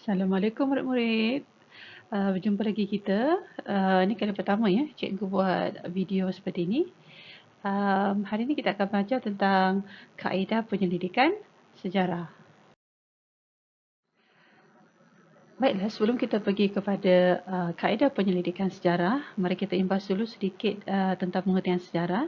Assalamualaikum murid-murid. Berjumpa lagi kita. Ini kali pertama ya cikgu buat video seperti ini. Hari ini kita akan belajar tentang kaedah penyelidikan sejarah. Baiklah, sebelum kita pergi kepada kaedah penyelidikan sejarah, mari kita imbas dulu sedikit tentang pengertian sejarah.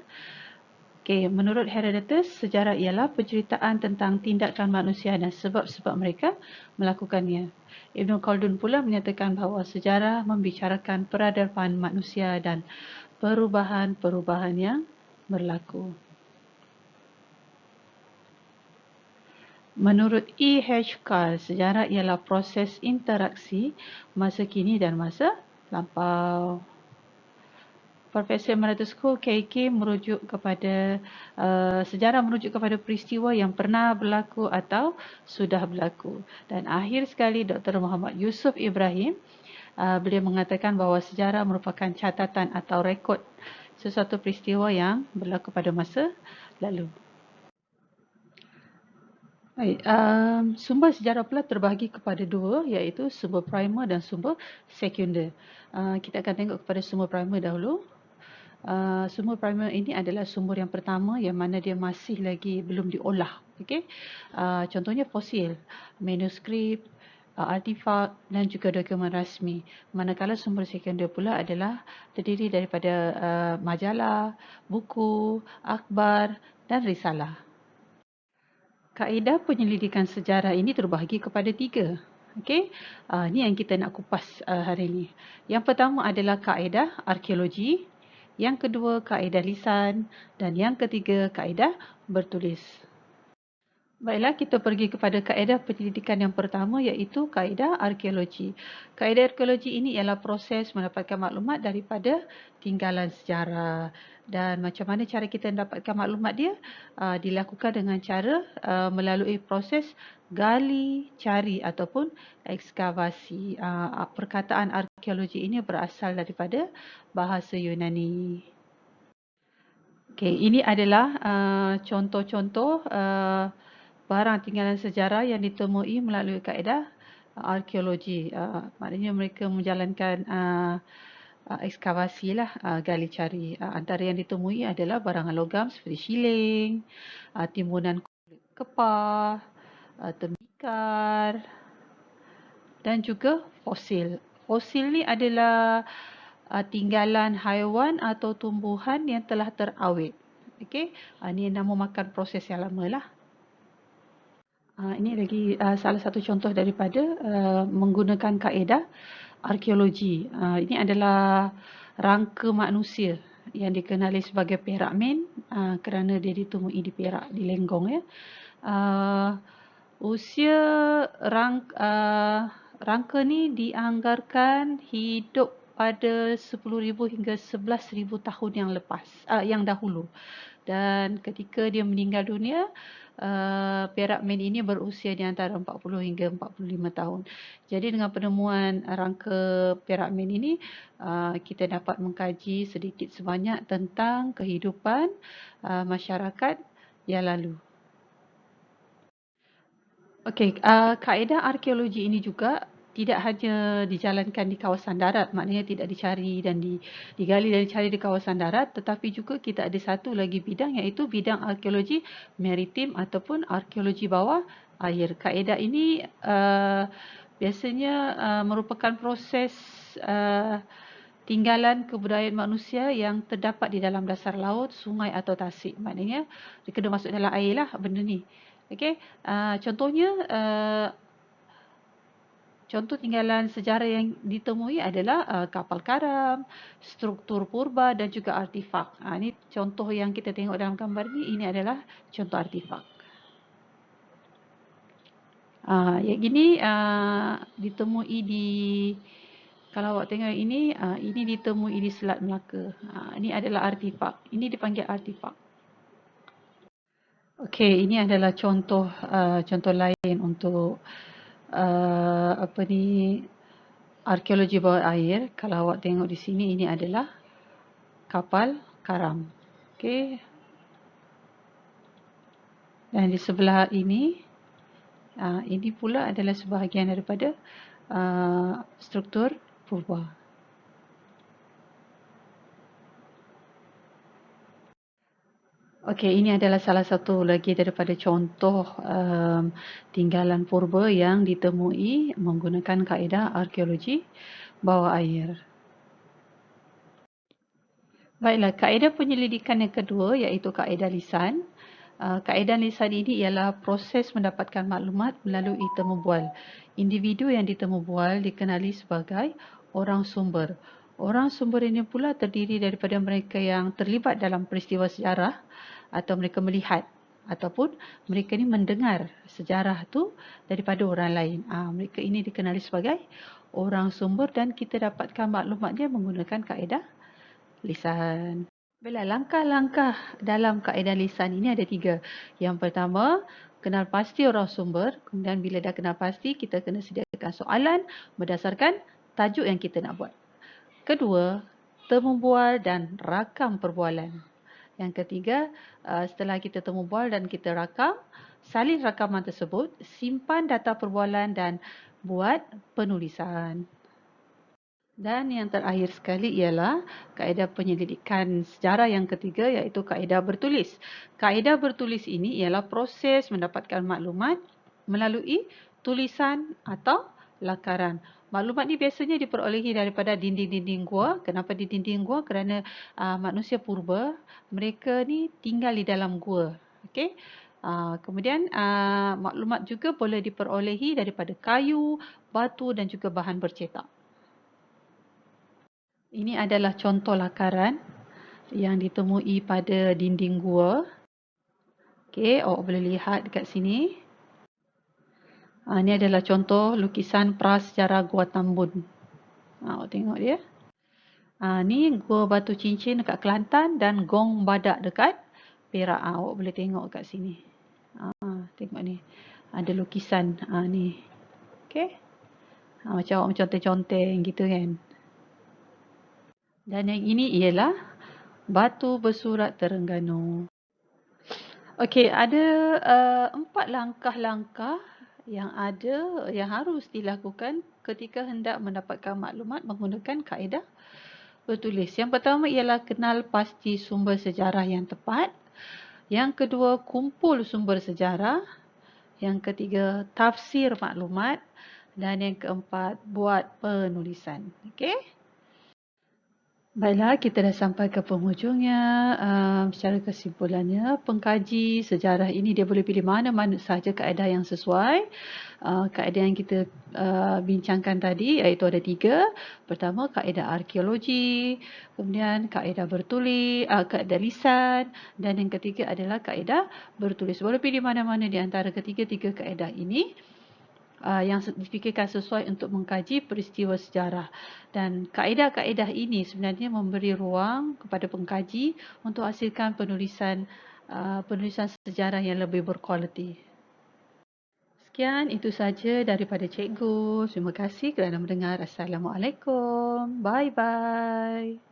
Okey, menurut Herodotus, sejarah ialah penceritaan tentang tindakan manusia dan sebab-sebab mereka melakukannya. Ibn Khaldun pula menyatakan bahawa sejarah membicarakan peradaban manusia dan perubahan-perubahan yang berlaku. Menurut E.H. Carl, sejarah ialah proses interaksi masa kini dan masa lampau. Profesor Emeritus KK merujuk kepada sejarah merujuk kepada peristiwa yang pernah berlaku atau sudah berlaku. Dan akhir sekali Dr. Muhammad Yusuf Ibrahim, beliau mengatakan bahawa sejarah merupakan catatan atau rekod sesuatu peristiwa yang berlaku pada masa lalu. Baik, sumber sejarah pula terbahagi kepada dua, iaitu sumber primer dan sumber sekunder. Kita akan tengok kepada sumber primer dahulu. Sumber primer ini adalah sumber yang pertama yang mana dia masih lagi belum diolah. Okay? Contohnya fosil, manuskrip, artifak dan juga dokumen rasmi. Manakala sumber sekunder pula adalah terdiri daripada majalah, buku, akhbar dan risalah. Kaedah penyelidikan sejarah ini terbahagi kepada 3. Okey, ini yang kita nak kupas hari ini. Yang pertama adalah kaedah arkeologi, yang kedua kaedah lisan dan yang ketiga kaedah bertulis. Baiklah, kita pergi kepada kaedah penyelidikan yang pertama iaitu kaedah arkeologi. Kaedah arkeologi ini ialah proses mendapatkan maklumat daripada tinggalan sejarah. Dan macam mana cara kita mendapatkan maklumat dia? Dilakukan dengan cara melalui proses gali, cari ataupun ekskavasi. Perkataan arkeologi ini berasal daripada bahasa Yunani. Okey, ini adalah contoh-contoh barang tinggalan sejarah yang ditemui melalui kaedah arkeologi. Maknanya mereka menjalankan ekskavasi lah, gali cari. Antara yang ditemui adalah barangan logam seperti shilling, timbunan kulit kepah, tembikar dan juga fosil. Fosil ni adalah tinggalan haiwan atau tumbuhan yang telah terawet. Okey, ini nama makan proses yang lama lah. Ini lagi salah satu contoh daripada menggunakan kaedah arkeologi. Ini adalah rangka manusia yang dikenali sebagai Perak Man kerana dia ditemui di Perak, di Lenggong ya. Usia rangka ni dianggarkan hidup pada 10,000 hingga 11,000 tahun yang lepas, yang dahulu. Dan ketika dia meninggal dunia, Perak Man ini berusia di antara 40 hingga 45 tahun. Jadi dengan penemuan rangka Perak Man ini, kita dapat mengkaji sedikit sebanyak tentang kehidupan masyarakat yang lalu. Okey, kaedah arkeologi ini juga tidak hanya dijalankan di kawasan darat, maknanya tidak dicari dan digali dan dicari di kawasan darat, tetapi juga kita ada satu lagi bidang iaitu bidang arkeologi maritim ataupun arkeologi bawah air. Kaedah ini biasanya merupakan proses tinggalan kebudayaan manusia yang terdapat di dalam dasar laut, sungai atau tasik. Maknanya dia kena masuk dalam air lah benda ni. Okey, contohnya contoh tinggalan sejarah yang ditemui adalah kapal karam, struktur purba dan juga artifak. Ini contoh yang kita tengok dalam gambar ini adalah contoh artifak. Yang ini ditemui di, kalau awak tengok ini ditemui di Selat Melaka. Ini adalah artifak. Ini dipanggil artifak. Okey, ini adalah contoh contoh lain untuk arkeologi bawah air. Kalau awak tengok di sini, ini adalah kapal karam. Okey. Dan di sebelah ini Ini pula adalah sebahagian daripada struktur purba. Okey, ini adalah salah satu lagi daripada contoh tinggalan purba yang ditemui menggunakan kaedah arkeologi bawah air. Baiklah, kaedah penyelidikan yang kedua iaitu kaedah lisan. Kaedah lisan ini ialah proses mendapatkan maklumat melalui temu bual. Individu yang ditemu bual dikenali sebagai orang sumber. Orang sumber ini pula terdiri daripada mereka yang terlibat dalam peristiwa sejarah atau mereka melihat ataupun mereka ni mendengar sejarah tu daripada orang lain. Mereka ini dikenali sebagai orang sumber dan kita dapatkan maklumatnya menggunakan kaedah lisan. Baiklah, langkah-langkah dalam kaedah lisan ini ada 3. Yang pertama, kenal pasti orang sumber. Kemudian bila dah kenal pasti, kita kena sediakan soalan berdasarkan tajuk yang kita nak buat. Kedua, temu bual dan rakam perbualan. Yang ketiga, setelah kita temu bual dan kita rakam, salin rakaman tersebut, simpan data perbualan dan buat penulisan. Dan yang terakhir sekali ialah kaedah penyelidikan sejarah yang ketiga iaitu kaedah bertulis. Kaedah bertulis ini ialah proses mendapatkan maklumat melalui tulisan atau lakaran. Maklumat ni biasanya diperolehi daripada dinding-dinding gua. Kenapa di dinding gua? Kerana manusia purba, mereka ni tinggal di dalam gua. Okey. Kemudian maklumat juga boleh diperolehi daripada kayu, batu dan juga bahan bercetak. Ini adalah contoh lakaran yang ditemui pada dinding gua. Okey, awak boleh lihat dekat sini. Ini adalah contoh lukisan prasejarah Gua Tambun. Awak tengok dia. Ni Gua Batu Cincin dekat Kelantan dan Gong Badak dekat Perak. Awak boleh tengok dekat sini. Tengok ni. Ada lukisan ni. Okey. Macam awak menconteng-conteng gitu kan. Dan yang ini ialah Batu Bersurat Terengganu. Okey, ada 4 langkah-langkah yang harus dilakukan ketika hendak mendapatkan maklumat menggunakan kaedah bertulis. Yang pertama ialah kenal pasti sumber sejarah yang tepat. Yang kedua, kumpul sumber sejarah. Yang ketiga, tafsir maklumat. Dan yang keempat, buat penulisan. Okey? Baiklah, kita dah sampai ke penghujungnya. Secara kesimpulannya, pengkaji sejarah ini dia boleh pilih mana-mana sahaja kaedah yang sesuai. Kaedah yang kita bincangkan tadi iaitu ada 3. Pertama, kaedah arkeologi. Kemudian kaedah bertulis, kaedah lisan. Dan yang ketiga adalah kaedah bertulis. Boleh pilih mana-mana di antara ketiga-tiga kaedah ini yang difikirkan sesuai untuk mengkaji peristiwa sejarah. Dan kaedah-kaedah ini sebenarnya memberi ruang kepada pengkaji untuk hasilkan penulisan sejarah yang lebih berkualiti. Sekian, itu saja daripada cikgu. Terima kasih kerana mendengar. Assalamualaikum. Bye-bye.